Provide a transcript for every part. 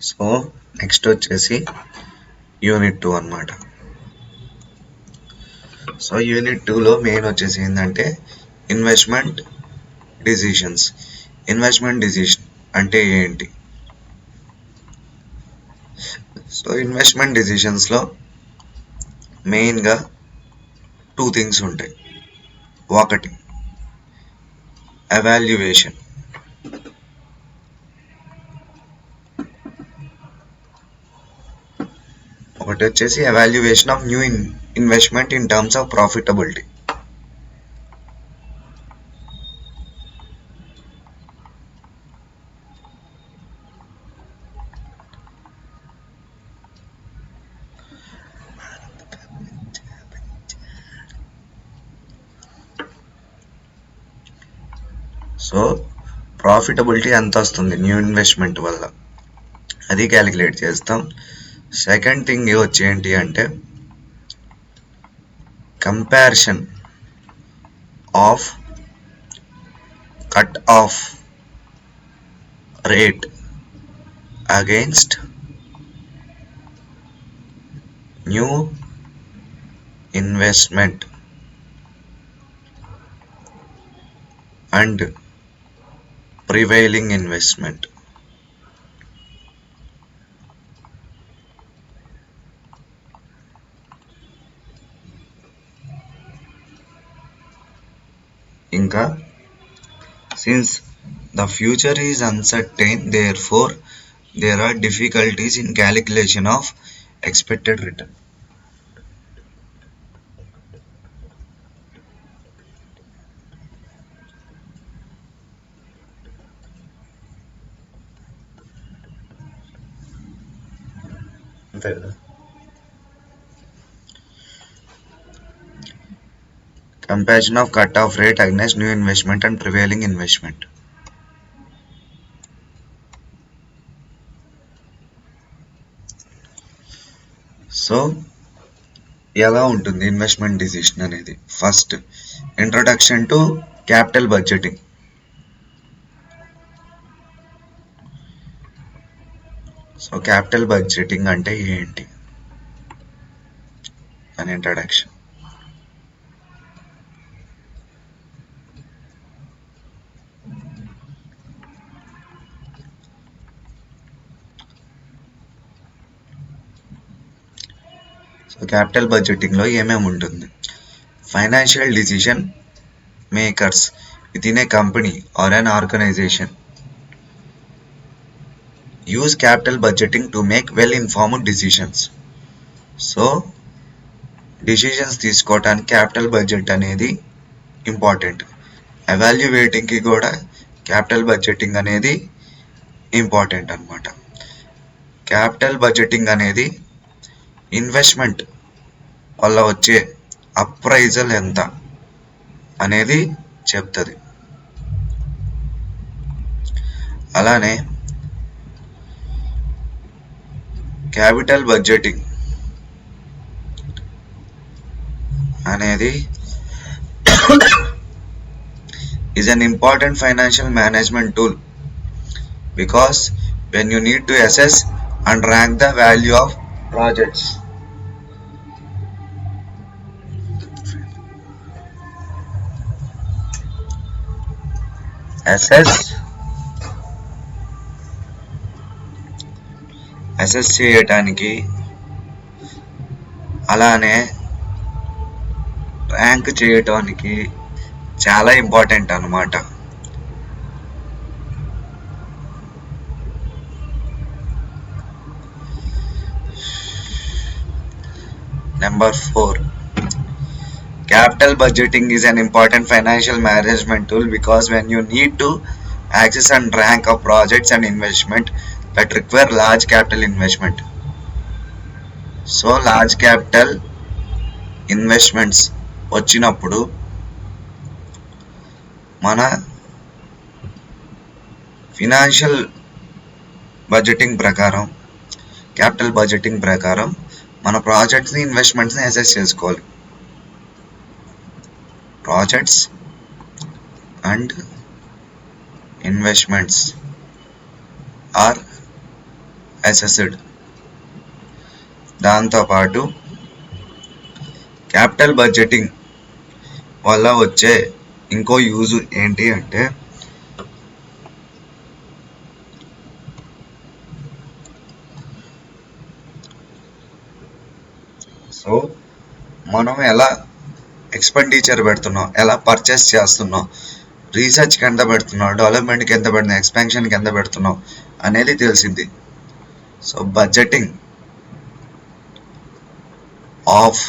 So next వచ్చేసి unit 2 అన్నమాట. So unit 2లో మెయిన్ వచ్చేసి ఏంటంటే ఇన్వెస్ట్మెంట్ డిసిషన్స్. ఇన్వెస్ట్మెంట్ డిసిషన్ అంటే ఏంటి? సో ఇన్వెస్ట్మెంట్ డిసిషన్స్లో మెయిన్గా 2 థింగ్స్ ఉంటాయి. ఒకటి ఎవాల్యుయేషన్, ఒకటి వచ్చేసి evaluation of new investment in terms of profitability. So profitability ఎంత వస్తుంది న్యూ ఇన్వెస్ట్మెంట్ వల్ల, అది క్యాలిక్యులేట్ చేస్తాం. సెకండ్ థింగ్ వచ్చి ఏంటి అంటే comparison of cut off rate against new investment and prevailing investment. ఇంకా since the future is uncertain, therefore there are difficulties in calculation of expected return. అంతే కదా. Comparison of cut-off rate against new investment and prevailing investment. So ఎలా ఉంటుంది investment decision అనేది? First introduction to capital budgeting. So capital budgeting అంటే ఏంటి అని introduction. So capital బడ్జెటింగ్లో ఏమేమి ఉంటుంది? Financial decision makers within a company or an organization use capital budgeting to make well-informed decisions. So decisions తీసుకోవటానికి capital budget అనేది important. ఎవాల్యుయేటింగ్కి కూడా capital budgeting అనేది important అన్నమాట. క్యాపిటల్ బడ్జెటింగ్ అనేది ఇన్వెస్ట్మెంట్ వల్ల వచ్చే అప్రైజల్ ఎంత అనేది చెప్తుంది. అలానే క్యాపిటల్ బడ్జెటింగ్ అనేది is an important financial management tool because when you need to assess and rank the value of projects, assess చేయటానికి అలానే ర్యాంక్ చేయటానికి చాలా ఇంపార్టెంట్ అన్నమాట. Number 4, capital budgeting is an important financial management tool because when you need to access and rank of projects and investment that require large capital investment. So large capital investments వచ్చినప్పుడు మన financial budgeting ప్రకారం, capital budgeting ప్రకారం మన ప్రాజెక్ట్స్ని, ఇన్వెస్ట్మెంట్స్ని assess చేసుకోవాలి. Projects and investments are assessed. దాంతోపాటు capital budgeting వల్ల వచ్చే ఇంకో యూజ్ ఏంటి అంటే సో మనం ఎలా ఎక్స్పెండిచర్ పెడుతున్నాం, ఎలా పర్చేస్ చేస్తున్నాం, రీసెర్చ్కి ఎంత పెడుతున్నాం, డెవలప్మెంట్కి ఎంత పెడుతున్నాం, ఎక్స్పాన్షన్కి ఎంత పెడుతున్నాం అనేది తెలిసింది. So budgeting of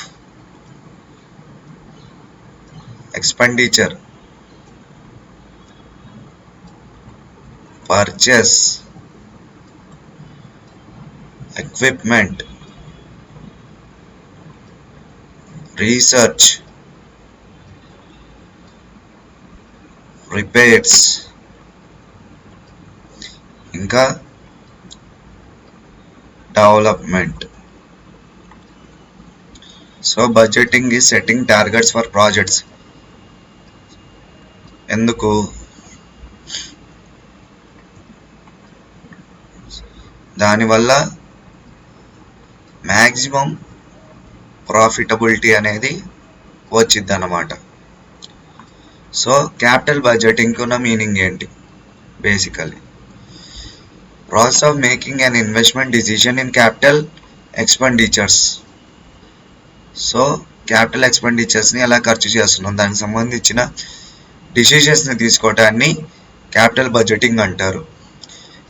expenditure, purchase, equipment, research, repairs, ఇంకా development. So budgeting is setting targets for projects. ఎందుకు? దానివల్ల మ్యాక్సిమం ప్రాఫిటబిలిటీ అనేది వచ్చింది అన్నమాట. సో క్యాపిటల్ బడ్జెటింగ్ ఉన్న మీనింగ్ ఏంటి? Basically process of making an investment decision in capital expenditures. So capital ఎక్స్పెండిచర్స్ని ఎలా ఖర్చు చేస్తున్నాం దానికి సంబంధించిన డిసిషన్స్ని తీసుకోవటాన్ని క్యాపిటల్ బడ్జెటింగ్ అంటారు.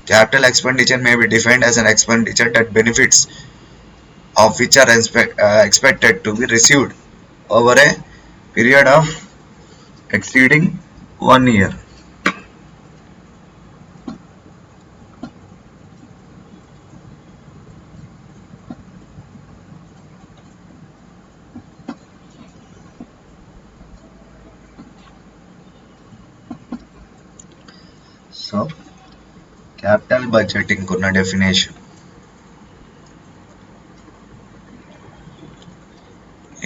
Capital expenditure may be defined as an expenditure that benefits of which are expected to be received over a period of exceeding 1 year. So capital budgeting kuna definition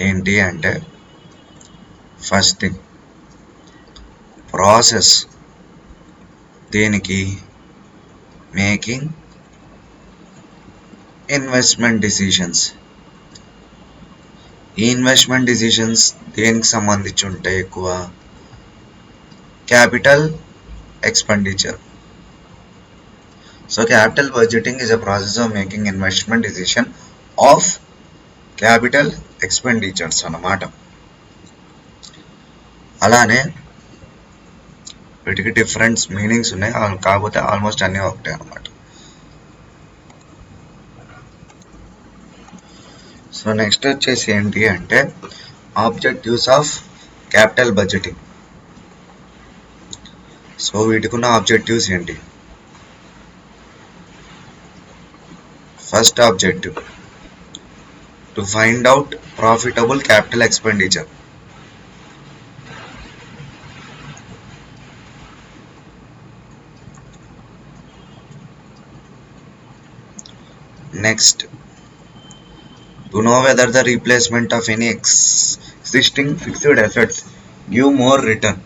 ఏంటి అంటే, ఫస్ట్ థింగ్ ప్రాసెస్ దేనికి? Making investment decisions. ఈ investment decisions దేనికి సంబంధించి ఉంటాయి? ఎక్కువ capital expenditure. So capital budgeting is a process of making investment decision of capital expenditures అన్నమాట. అలానే వీటికి డిఫరెంట్ మీనింగ్స్ ఉన్నాయి, కాకపోతే ఆల్మోస్ట్ అన్నీ ఒకటే అనమాట. సో నెక్స్ట్ వచ్చేసి ఏంటి అంటే objectives of capital budgeting. So వీటికున్న ఆబ్జెక్టివ్స్ ఏంటి? First objective to find out profitable capital expenditure. Next, to know whether the replacement of any existing fixed assets give more return.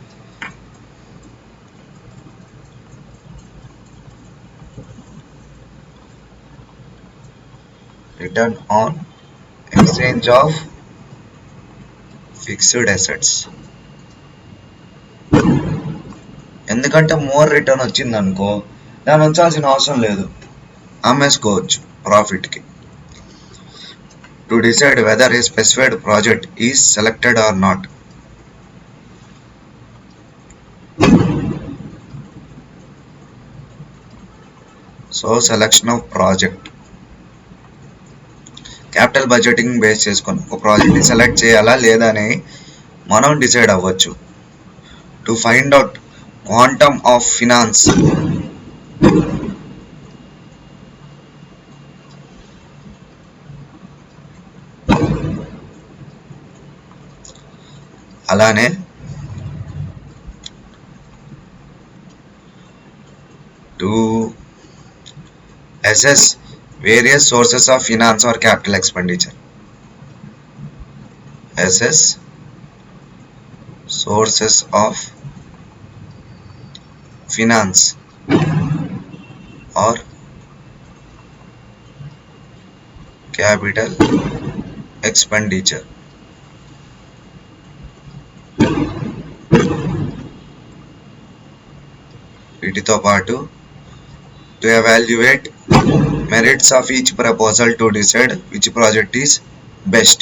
Return on exchange of fixed assets. ఎందుకంటే more return వచ్చింది అనుకో, దాన్ని ఉంచాల్సిన అవసరం లేదు, అమ్మేసుకోవచ్చు ప్రాఫిట్కి. To decide whether a specified project is selected or not. So selection of project capital budgeting base చేసుకొని ఒక ప్రాజెక్ట్ని సెలెక్ట్ చేయాలా లేదా అని మనం డిసైడ్ అవ్వచ్చు. To find out quantum of finance. అలానే to assess various sources of finance or capital expenditure. Assess sources of finance or capital expenditure. వీటితో పాటు to evaluate merits of each proposal to decide which project is best.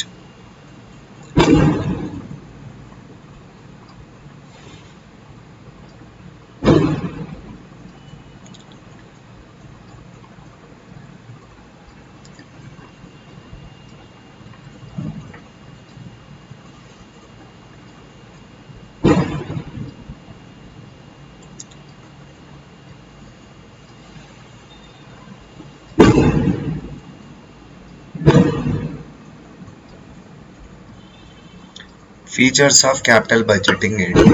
Features of capital budgeting ఏంటి?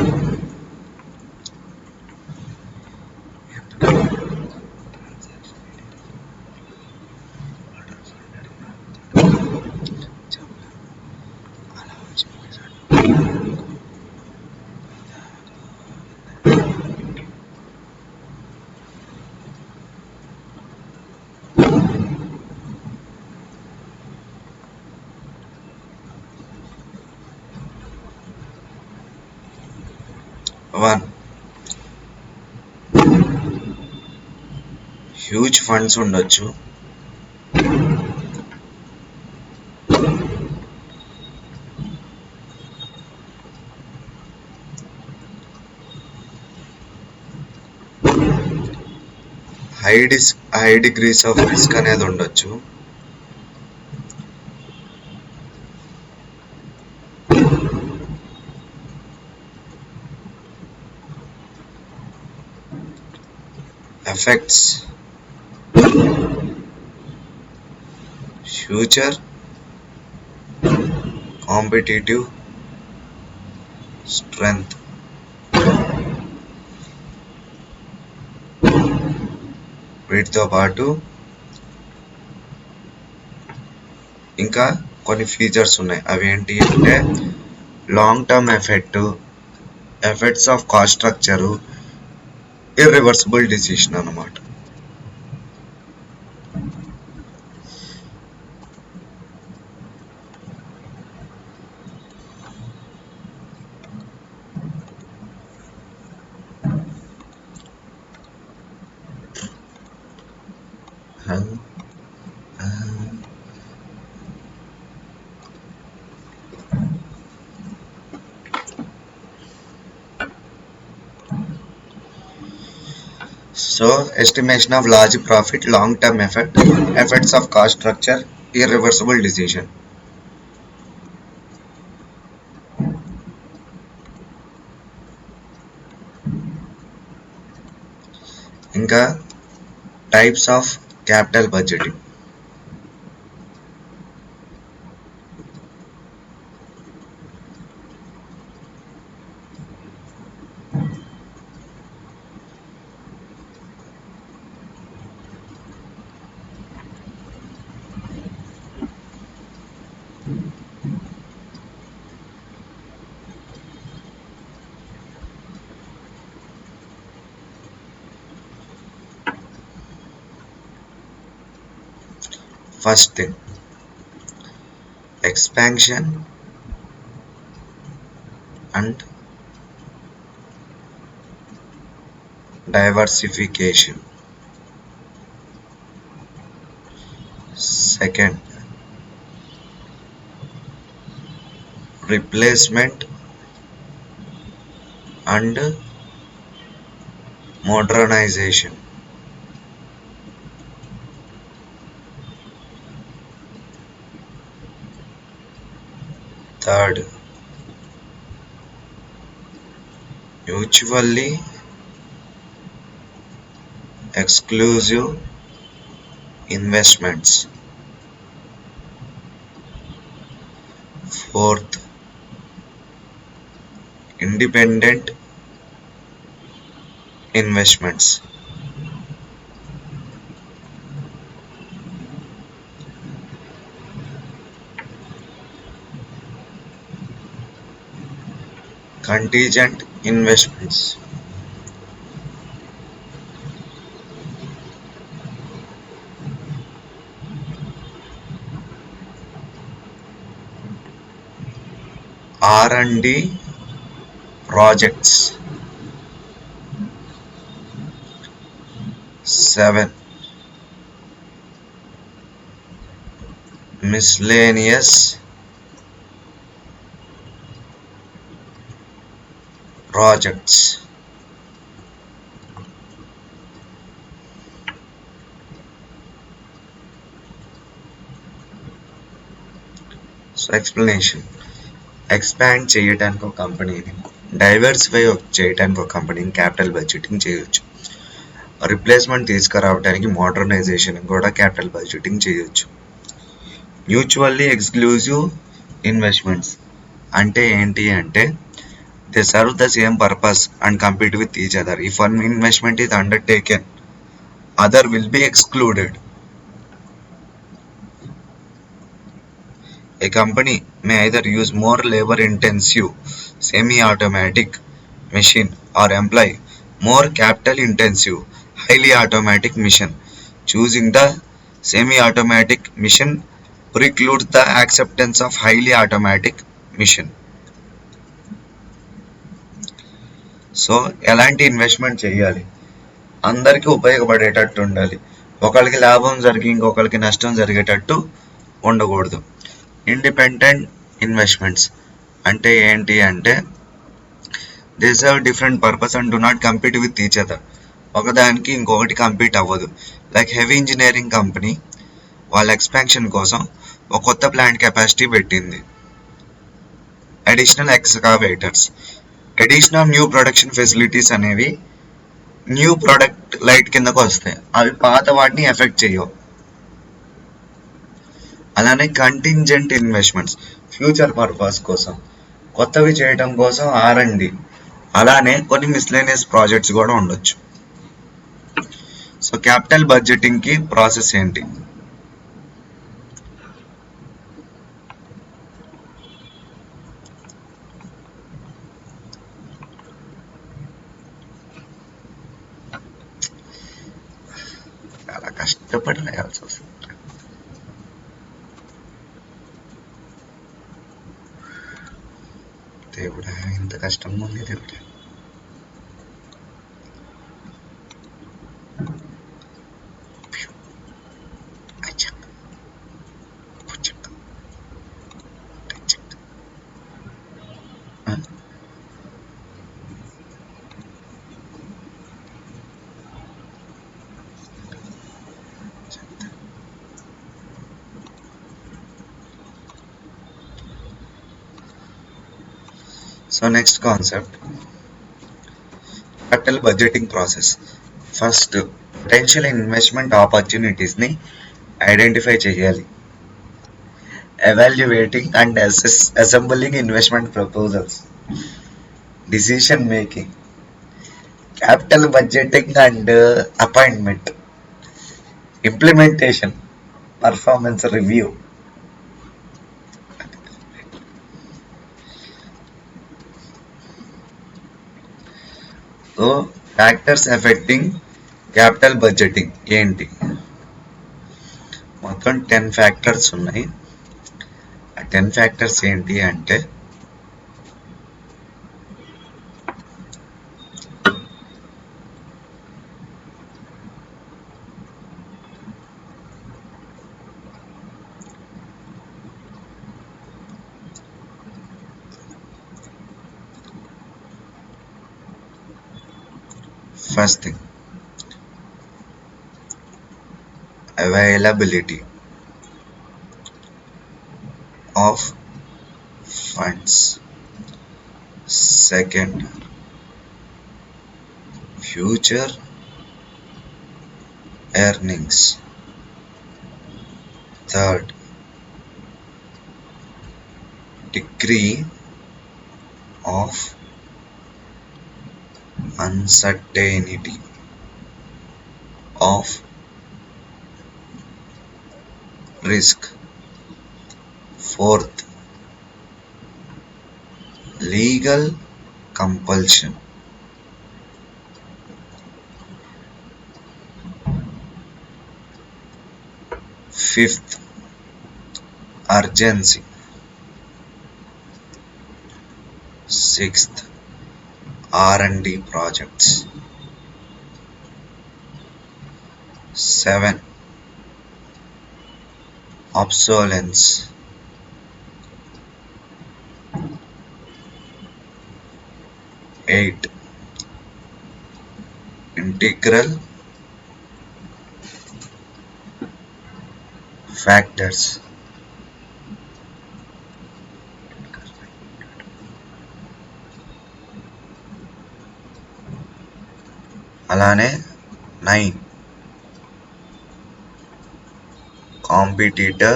One, huge funds ఉండొచ్చు. High degrees of risk అనేది ఉండొచ్చు. affects future competitive strength. వీటితో పాటు ఇంకా కొన్ని ఫీచర్స్ ఉన్నాయి. అవి ఏంటి అంటే long term effects of cost structure, irreversible decision అన్నమాట. So, estimation of large profit, long-term effects of cost structure, irreversible decision. ఇంకా types of capital budgeting. First thing, expansion and diversification. Second, replacement and modernization. Third, mutually exclusive investments. Fourth, independent investments. Contingent investments. R&D projects. 7. Miscellaneous projects. So explanation, expand చేయడానికి ఒక కంపెనీని, diversify చేయడానికి ఒక కంపెనీని capital budgeting చేయొచ్చు. Replacement తీసుకురావడానికి modernisation కూడా capital budgeting చేయొచ్చు. మ్యూచువల్లీ ఎక్స్క్లూజివ్ ఇన్వెస్ట్మెంట్స్ అంటే ఏంటి అంటే they serve the same purpose and compete with each other. If one investment is undertaken, other will be excluded. A company may either use more labor-intensive semi-automatic machine or employ more capital-intensive highly automatic machine. Choosing the semi-automatic machine precludes the acceptance of highly automatic machine. So ఎలాంటి investment చేయాలి, అందరికీ ఉపయోగపడేటట్టు ఉండాలి. ఒకరికి లాభం జరిగి ఇంకొకరికి నష్టం జరిగేటట్టు ఉండకూడదు. ఇండిపెండెంట్ ఇన్వెస్ట్మెంట్స్ అంటే ఏంటి అంటే they serve different purpose and do not compete with each other. ఒకదానికి ఇంకొకటి కంపీట్ అవ్వదు. లైక్ హెవీ ఇంజనీరింగ్ కంపెనీ వాళ్ళ ఎక్స్పాన్షన్ కోసం ఒక కొత్త ప్లాంట్ కెపాసిటీ పెట్టింది. Additional excavators, additional new production facilities అనేవి న్యూ ప్రొడక్ట్ లైట్ కిందకు వస్తాయి. అవి పాత వాటిని ఎఫెక్ట్ చేయవు. అలానే కంటింజెంట్ ఇన్వెస్ట్మెంట్స్ ఫ్యూచర్ పర్పస్ కోసం, కొత్తవి చేయడం కోసం R&D. అలానే కొన్ని మిస్లేనియస్ ప్రాజెక్ట్స్ కూడా ఉండొచ్చు. సో క్యాపిటల్ బడ్జెటింగ్కి ప్రాసెస్ ఏంటి? చాలా కష్టపడి రాయాల్సి వస్తుంది. దేవుడా, ఇంత కష్టంగా ఉంది దేవుడా. So next concept, capital budgeting process. First potential investment ఆపర్చునిటీస్ని ఐడెంటిఫై చేయాలి. Evaluating and assembling investment proposals. Decision making, capital budgeting and appointment. Implementation, performance review. So factors affecting capital budgeting ఏంటి? మొత్తం 10 ఫ్యాక్టర్స్ ఉన్నాయి. ఆ 10 ఫ్యాక్టర్స్ ఏంటి అంటే first thing, availability of funds. Second, future earnings. Third, degree of uncertainty of risk. Fourth, legal compulsion. Fifth, urgency. Sixth, R&D projects. 7. Obsolescence. 8. Integral factors. అలానే 9. Competitor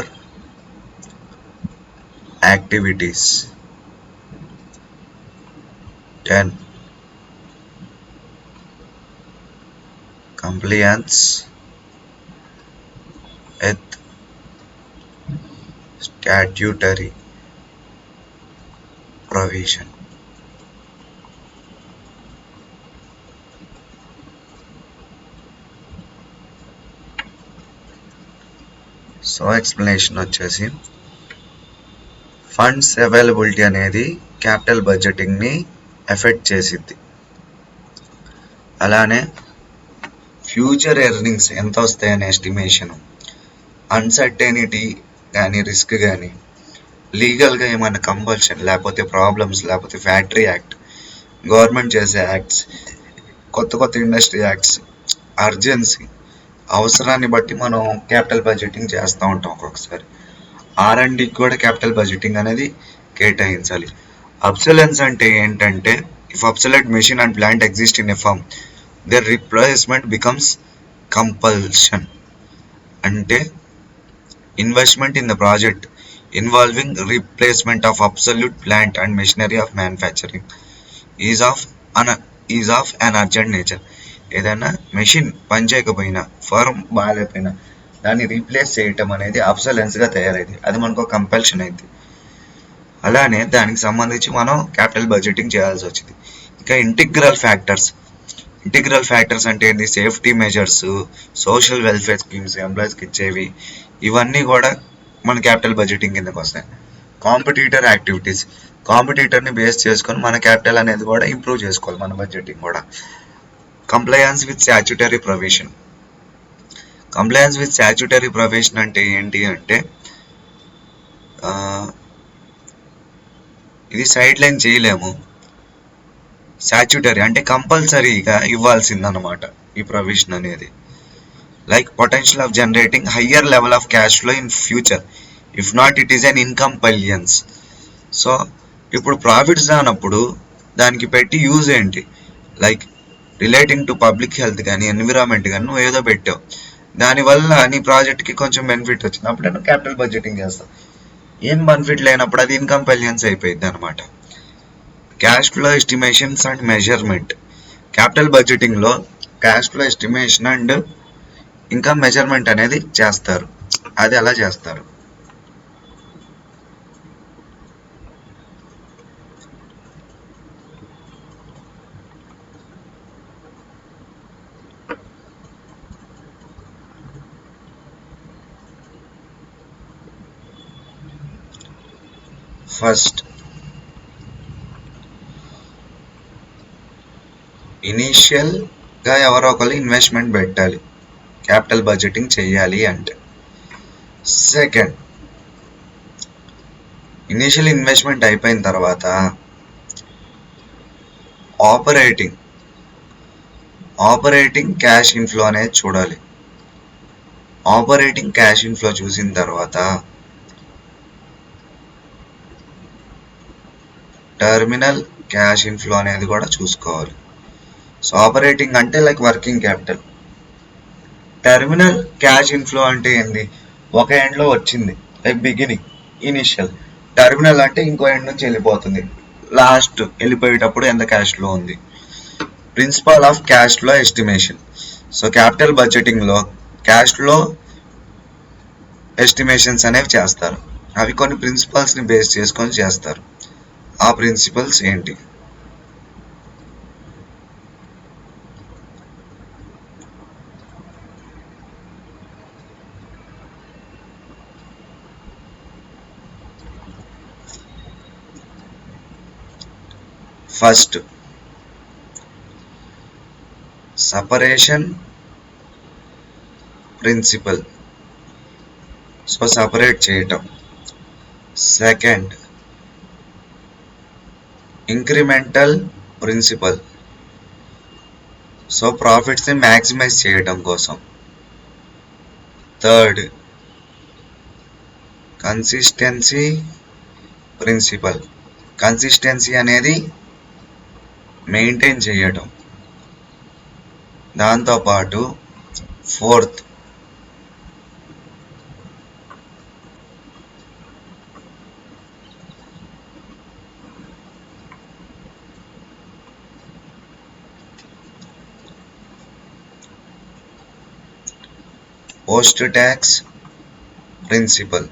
activities. 10. Compliance with statutory provision. So explanation వచ్చేసి funds availability అనేది capital బడ్జెటింగ్ని effect చేసిద్ది. అలానే future earnings ఎంత వస్తాయనే estimation, uncertainty కానీ risk కానీ, లీగల్గా ఏమైనా కంపల్షన్ లేకపోతే ప్రాబ్లమ్స్, లేకపోతే ఫ్యాక్టరీ యాక్ట్, గవర్నమెంట్ చేసే యాక్ట్స్, కొత్త కొత్త ఇండస్ట్రీ యాక్ట్స్, అర్జెన్సీ, అవసరాన్ని బట్టి మనం క్యాపిటల్ బడ్జెటింగ్ చేస్తూ ఉంటాం. ఒక్కొక్కసారి R&Dకి కూడా క్యాపిటల్ బడ్జెటింగ్ అనేది కేటాయించాలి. అబ్సలెన్స్ అంటే ఏంటంటే, if obsolete machine and plant exist in a firm, their replacement becomes compulsion. అంటే investment in the project involving replacement of obsolete plant and machinery of manufacturing is of an urgent nature. ఏదైనా machine పనిచేయకపోయినా, firm బాగాలేకపోయినా దాన్ని replace చేయటం అనేది అబ్సలెన్స్గా తయారైంది. అది మనకు compulsion అయింది. అలానే దానికి సంబంధించి మనం క్యాపిటల్ బడ్జెటింగ్ చేయాల్సి వచ్చింది. ఇంకా ఇంటిగ్రల్ ఫ్యాక్టర్స్ అంటే ఏంటి? Safety measures, social welfare schemes, ఎంప్లాయీస్కి ఇచ్చేవి, ఇవన్నీ కూడా మన క్యాపిటల్ బడ్జెటింగ్ కిందకి వస్తాయి. కాంపిటీటర్ యాక్టివిటీస్, కాంపిటీటర్ని బేస్ చేసుకొని మన క్యాపిటల్ అనేది కూడా ఇంప్రూవ్ చేసుకోవాలి, మన బడ్జెటింగ్ కూడా. Compliance with statutory provision. Compliance with statutory provision అంటే ఏంటి అంటే, ఇది సైడ్ లైన్ చేయలేము. స్టాట్యూటరీ అంటే కంపల్సరీగా ఇవ్వాల్సిందన్నమాట ఈ ప్రొవిజన్ అనేది. Like potential of generating higher level of cash flow in future, if not it is an in compliance. So ఇప్పుడు ప్రాఫిట్స్ రానప్పుడు దానికి పెట్టి యూజ్ ఏంటి? Like relating to public health కానీ, ఎన్విరాన్మెంట్ కానీ నువ్వు ఏదో పెట్టావు, దానివల్ల నీ ప్రాజెక్ట్కి కొంచెం బెనిఫిట్ వచ్చింది, అప్పుడు నువ్వు క్యాపిటల్ బడ్జెటింగ్ చేస్తావు. ఏం బెనిఫిట్ లేనప్పుడు అది ఇన్కంపల్యన్స్ అయిపోయింది అనమాట. Cash flow estimations and measurement. Capital బడ్జెటింగ్లో క్యాష్ ఫ్లో ఎస్టిమేషన్ అండ్ ఇంకా మెజర్మెంట్ అనేది చేస్తారు. అది ఎలా చేస్తారు? ఫస్ట్, ఇనీషియల్గా ఎవరో ఒకరు ఇన్వెస్ట్మెంట్ పెట్టాలి క్యాపిటల్ బడ్జెటింగ్ చేయాలి అంటే. సెకండ్, ఇనీషియల్ ఇన్వెస్ట్మెంట్ అయిపోయిన తర్వాత ఆపరేటింగ్ క్యాష్ ఇన్ఫ్లో అనేది చూడాలి. ఆపరేటింగ్ క్యాష్ ఇన్ఫ్లో చూసిన తర్వాత టర్మినల్ క్యాష్ ఇన్ఫ్లో అనేది కూడా చూసుకోవాలి. సో ఆపరేటింగ్ అంటే like working capital. Terminal cash inflow అంటే ఏంది? ఒక ఎండ్లో వచ్చింది, లైక్ బిగినింగ్ ఇనిషియల్. టర్మినల్ అంటే ఇంకో ఎండ్ నుంచి వెళ్ళిపోతుంది, లాస్ట్ వెళ్ళిపోయేటప్పుడు ఎంత క్యాష్ ఫ్లో ఉంది. Principle of cash flow estimation. So capital బడ్జెటింగ్లో క్యాష్ ఫ్లో ఎస్టిమేషన్స్ అనేవి చేస్తారు. అవి కొన్ని ప్రిన్సిపల్స్ని బేస్ చేసుకొని చేస్తారు. ఆ ప్రిన్సిపల్స్ ఏంటి? First separation principle, so separate చేయటం. సెకండ్ ఇంక్రిమెంటల్ ప్రిన్సిపల్, సో ప్రాఫిట్స్ని మ్యాక్సిమైజ్ చేయడం కోసం. థర్డ్ కన్సిస్టెన్సీ ప్రిన్సిపల్, కన్సిస్టెన్సీ అనేది మెయింటైన్ చేయడం. దాంతోపాటు fourth post tax principle,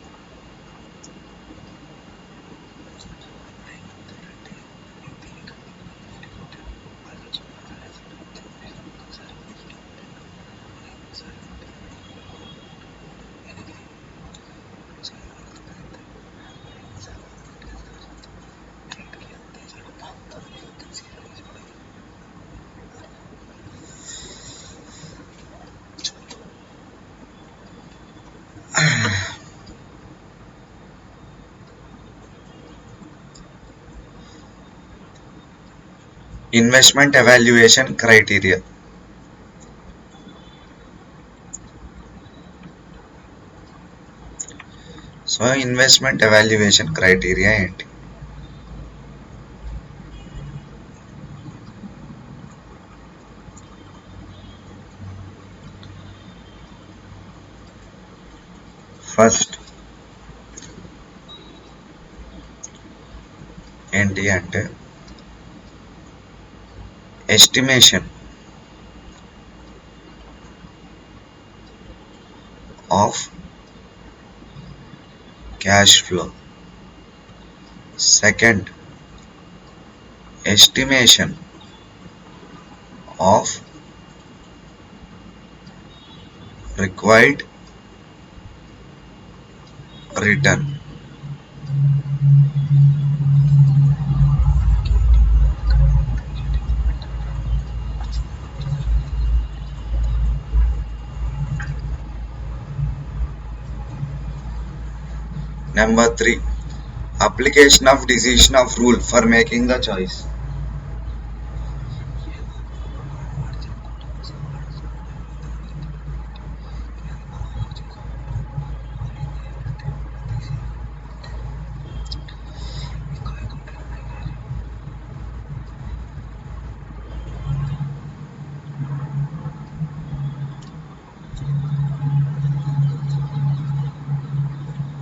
investment evaluation criteria. So investment evaluation criteria ఏంటి? ఫస్ట్ ఏంటి అంటే estimation of cash flow. Second estimation of required return. Number 3, application of decision of rule for making the choice.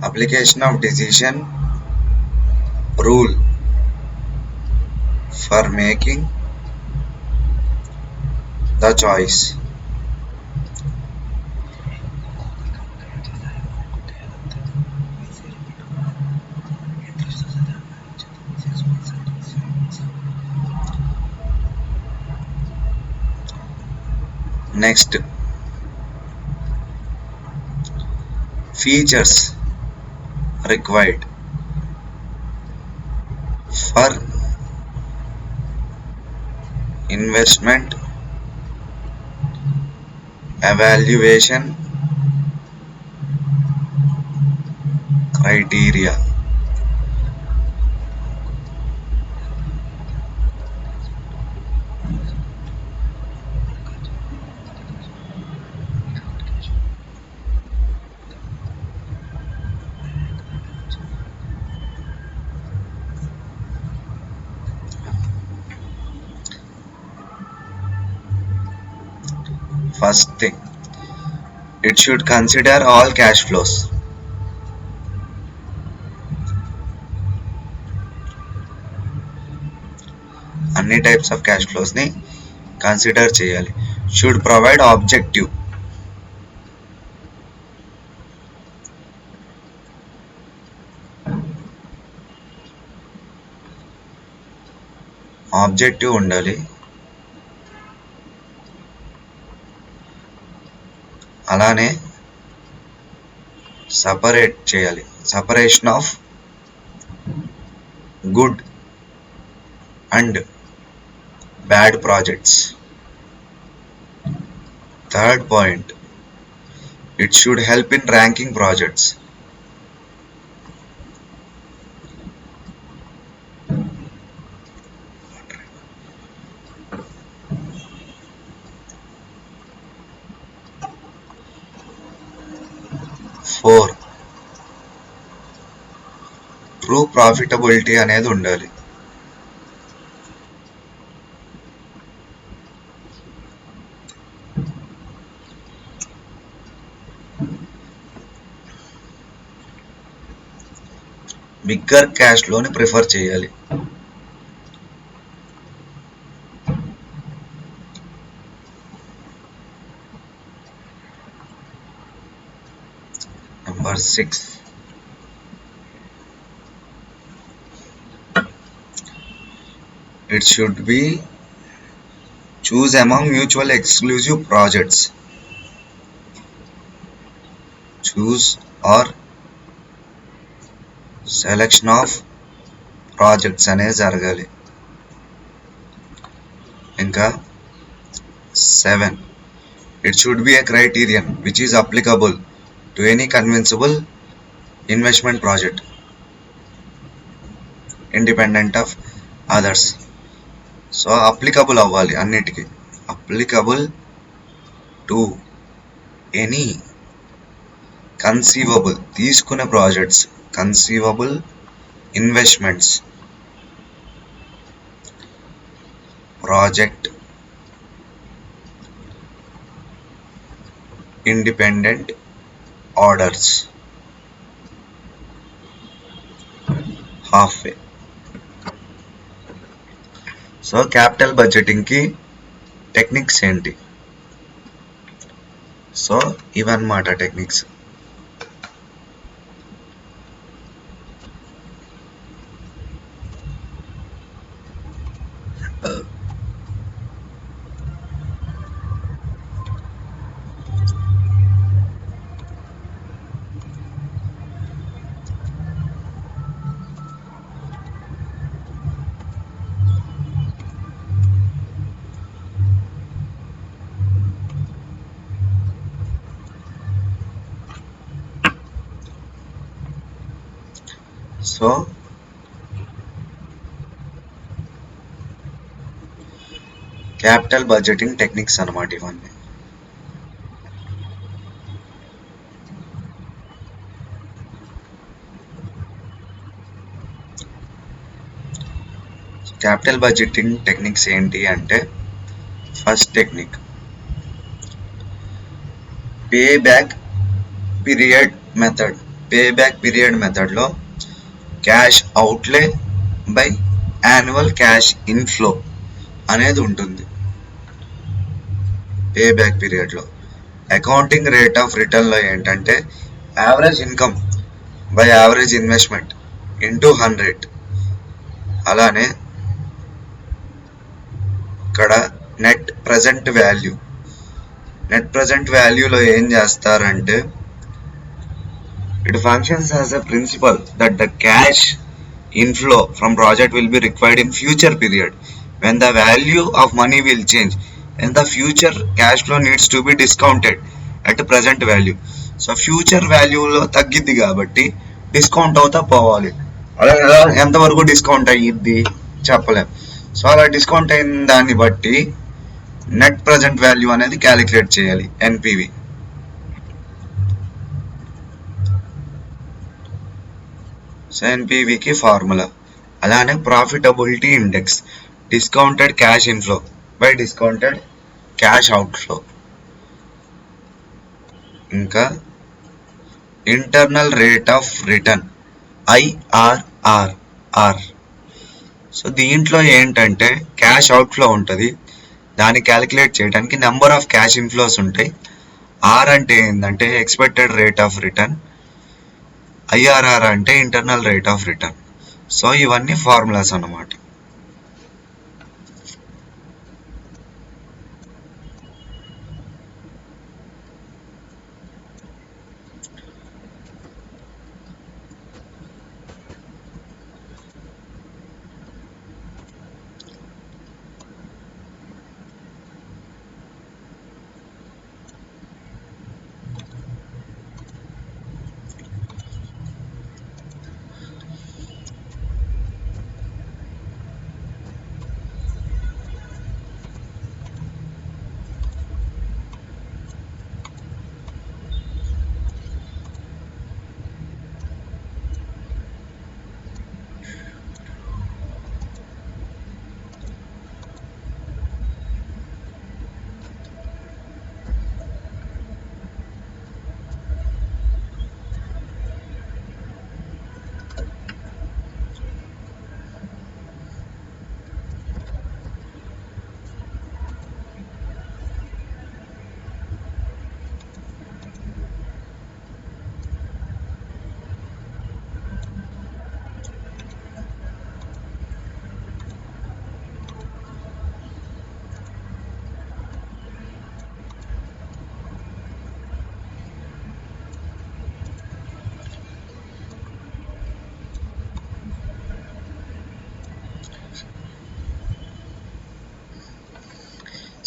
Application of decision rule for making the choice. Next, features required for investment evaluation criteria. First thing, it should consider all cash flows. అన్ని types of cash flows ని consider చేయాలి. Should provide objective. Objective ఉండాలి. అలానే separate చేయాలి. Separation of good and bad projects. Third point, it should help in ranking projects. Four, true profitability అనేది ఉండాలి. Bigger cash ఫ్లోని prefer చేయాలి. Number 6, it should be choose among mutual exclusive projects. Choose or selection of projects అనేది జరగాలి. ఇంకా 7, it should be a criterion which is applicable to any convincible investment project independent of others. So applicable అవ్వాలి అన్నిటికీ. Applicable to any conceivable తీసుకునే projects, conceivable investments, project independent orders. Half way. So capital బడ్జెటింగ్కి techniques ఏంటి? So ఇవన్నమాట techniques. So capital budgeting techniques అన్నమాట ఇవన్నీ. Capital budgeting techniques ఏంటి అంటే, first technique pay back period method. Pay back period మెథడ్లో cash outlay by annual cash inflow అనేది ఉంటుంది. పే బ్యాక్ పీరియడ్లో అకౌంటింగ్ రేట్ ఆఫ్ రిటర్న్లో ఏంటంటే average income by average investment into 100. అలానే ఇక్కడ net present value. Net present వాల్యూలో ఏం చేస్తారంటే, it functions as a principle that the cash inflow from project will be required in future period when the value of money will change and the future cash flow needs to be discounted at present value. So future వాల్యూలో తగ్గిద్ది కాబట్టి discount అవుతా పోవాలి. అలా ఎంతవరకు discount అయ్యిద్ది చెప్పలేం. So అలా డిస్కౌంట్ అయిన దాన్ని బట్టి నెట్ ప్రజెంట్ వాల్యూ అనేది క్యాలిక్యులేట్ చేయాలి, ఎన్పివి. సో ఎన్పివికి ఫార్ములా. అలానే profitability index, discounted cash inflow by discounted cash outflow. ఇంకా internal rate of return, IRR. So దీంట్లో ఏంటంటే క్యాష్ అవుట్ఫ్లో ఉంటుంది, దాన్ని క్యాలిక్యులేట్ చేయడానికి నెంబర్ ఆఫ్ క్యాష్ ఇన్ఫ్లోస్ ఉంటాయి. ఆర్ అంటే ఏంటంటే expected rate of return, IRR అంటే internal rate of return. So ఇవన్నీ ఫార్ములాస్ అన్నమాట.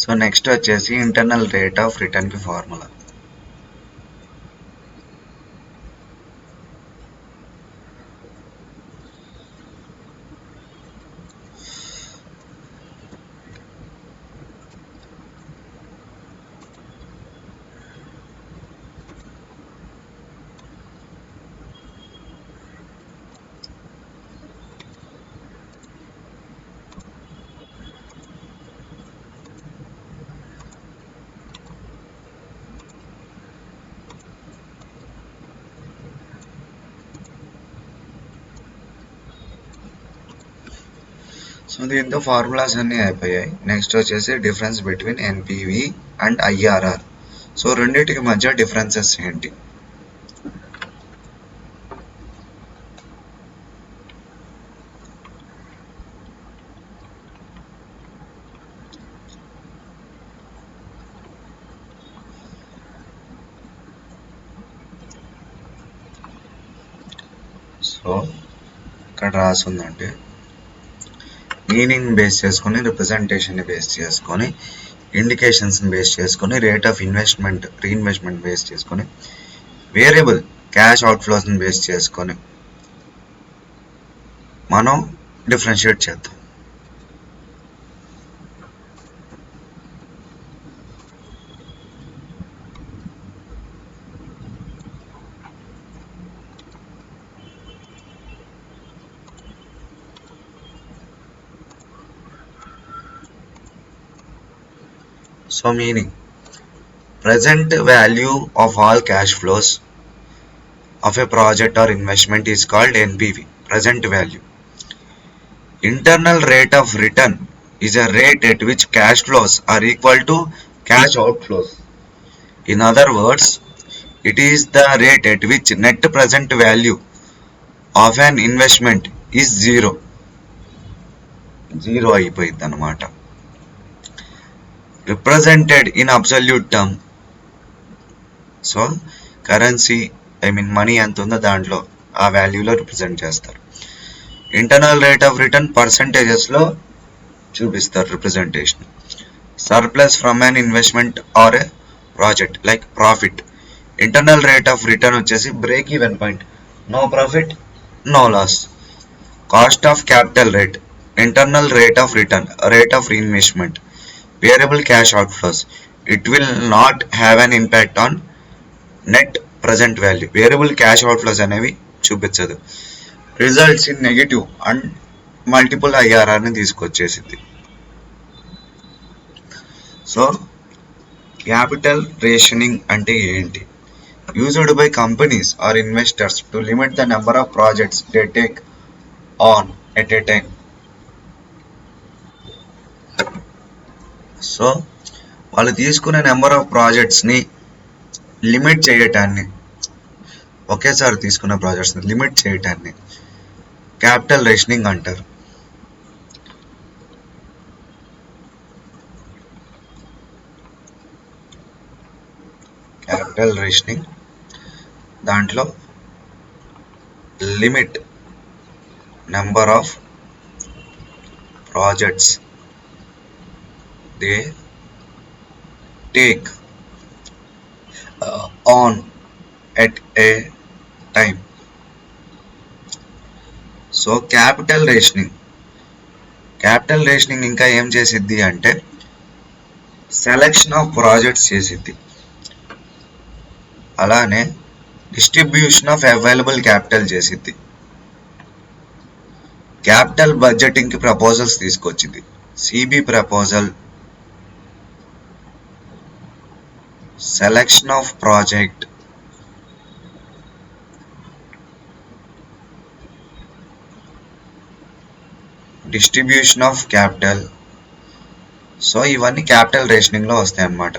సో నెక్స్ట్ వచ్చేసి ఇంటర్నల్ రేట్ ఆఫ్ రిటర్న్కి ఫార్ములా. సో దీంతో ఫార్ములాస్ అన్నీ అయిపోయాయి. నెక్స్ట్ వచ్చేసి difference between NPV and IRR. So రెండింటికి మధ్య డిఫరెన్సెస్ ఏంటి? సో ఇక్కడ రాసుందంటే మీనింగ్ బేస్ చేసుకొని, రిప్రజెంటేషన్ని బేస్ చేసుకొని, ఇండికేషన్స్ని బేస్ చేసుకొని, rate of investment reinvestment base చేసుకొని, వేరియబుల్ క్యాష్ అవుట్ఫ్లోస్ని బేస్ చేసుకొని మనం డిఫరెన్షియేట్ చేద్దాం. So meaning, present value of all cash flows of a project or investment is called NPV, present value. Internal rate of return is a rate at which cash flows are equal to cash outflows. In other words, it is the rate at which net present value of an investment is zero. Zero అయిపోయింది అన్నమాట. Represented in absolute term. సో currency money ఎంత ఉందో దాంట్లో ఆ వాల్యూలో represent చేస్తారు. Internal rate of return పర్సంటేజెస్లో చూపిస్తారు representation. Surplus from an investment or a project like profit. Internal rate of return వచ్చేసి break even point, no profit no loss. Cost of capital rate, internal rate of return, rate of reinvestment. Variable cash outflows, it will not have an impact on net present value. Variable cash outflows అనేవి చూపించదు. Results in negative and multiple ఐఆర్ఆర్ని తీసుకొచ్చేసింది. So capital rationing అంటే ఏంటి? Used by companies or investors to limit the number of projects they take on at a time. So వాళ్ళు తీసుకునే number of ప్రాజెక్ట్స్ని limit చేయటాన్ని, ఒకేసారి తీసుకున్న ప్రాజెక్ట్స్ని లిమిట్ చేయటాన్ని క్యాపిటల్ రేషనింగ్ అంటారు. క్యాపిటల్ రేషనింగ్ దాంట్లో limit number of projects they take on at a time. So capital rationing ఇంకా ఏం చేసిద్ది అంటే సెలెక్షన్ ఆఫ్ ప్రాజెక్ట్స్ చేసిద్ది. అలానే డిస్ట్రిబ్యూషన్ ఆఫ్ అవైలబుల్ క్యాపిటల్ చేసిద్ది. క్యాపిటల్ బడ్జెటింగ్కి ప్రపోజల్స్ తీసుకొచ్చింది. CB proposal, selection of project, distribution of capital. So ఇవన్నీ క్యాపిటల్ రేషనింగ్లో వస్తాయి అన్నమాట.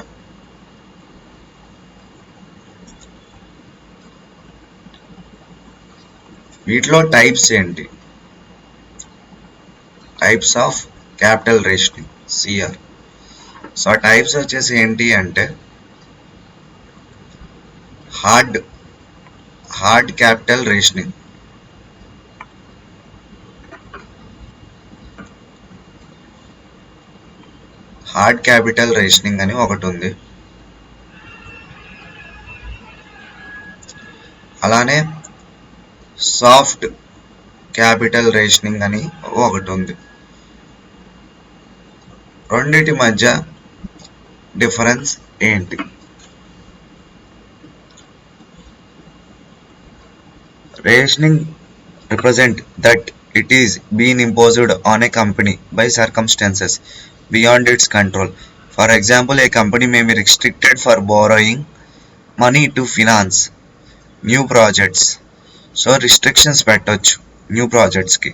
వీటిలో టైప్స్ ఏంటి? Types of capital rationing, CR. So types వచ్చేసి ఏంటి అంటే hard capital rationing, hard capital rationing అని ఒకటి ఉంది. అలానే సాఫ్ట్ క్యాపిటల్ రేషనింగ్ అని ఒకటి ఉంది. రెండిటి మధ్య డిఫరెన్స్ ఏంటి? Rationing represent that it is being imposed on a company by circumstances beyond its control. For example, a company may be restricted for borrowing money to finance new projects. So restrictions పెట్టొచ్చు new ప్రాజెక్ట్స్కి.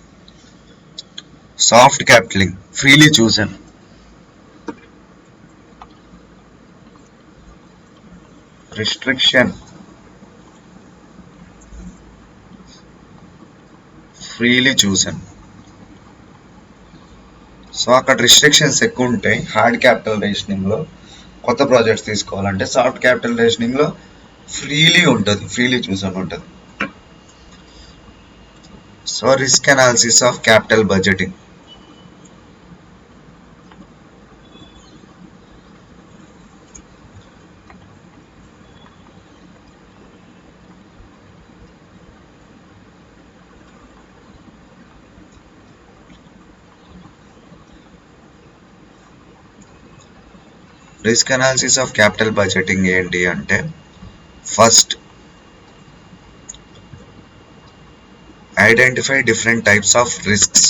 Soft capitaling freely చూసాను. Restriction freely చూసాను. So అక్కడ restrictions ఎక్కువ ఉంటాయి. Hard capital రేషనింగ్లో కొత్త projects తీసుకోవాలంటే, సాఫ్ట్ క్యాపిటల్ రేషనింగ్లో ఫ్రీలీ ఉంటుంది, ఫ్రీలీ చూసాను ఉంటుంది. So risk analysis of capital budgeting. Risk analysis of capital budgeting ఏంటి అంటే, first identify different types of risks.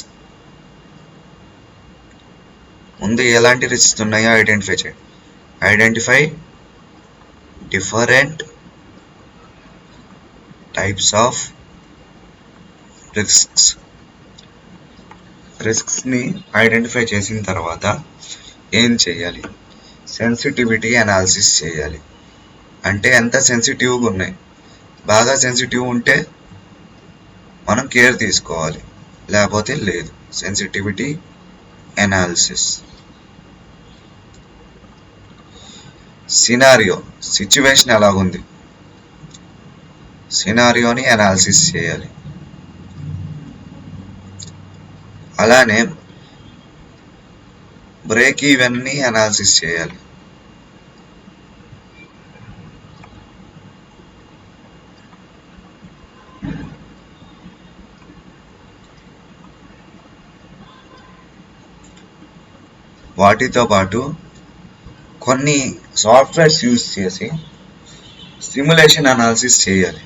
ముందు ఎలాంటి రిస్క్స్ ఉన్నాయో ఐడెంటిఫై చేయండి. ఐడెంటిఫై డిఫరెంట్ టైప్స్ ఆఫ్ రిస్క్స్ని ఐడెంటిఫై చేసిన తర్వాత ఏం చేయాలి? సెన్సిటివిటీ అనాలిసిస్ చేయాలి. అంటే ఎంత సెన్సిటివ్గా ఉన్నాయి. బాగా సెన్సిటివ్ ఉంటే మనం కేర్ తీసుకోవాలి, లేకపోతే లేదు. Sensitivity analysis. సినారియో, సిచ్యువేషన్ ఎలాగుంది, సినారియోని అనాలిసిస్ చేయాలి. అలానే బ్రేక్ ఈవెన్ని అనాలిసిస్ చేయాలి. వాటితో పాటు కొన్ని సాఫ్ట్వేర్స్ యూజ్ చేసి సిమ్యులేషన్ అనాలిసిస్ చేయాలి.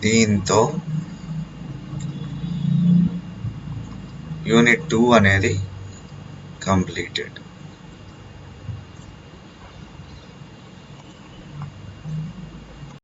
దీంతో యూనిట్ 2 అనేది కంప్లీటెడ్.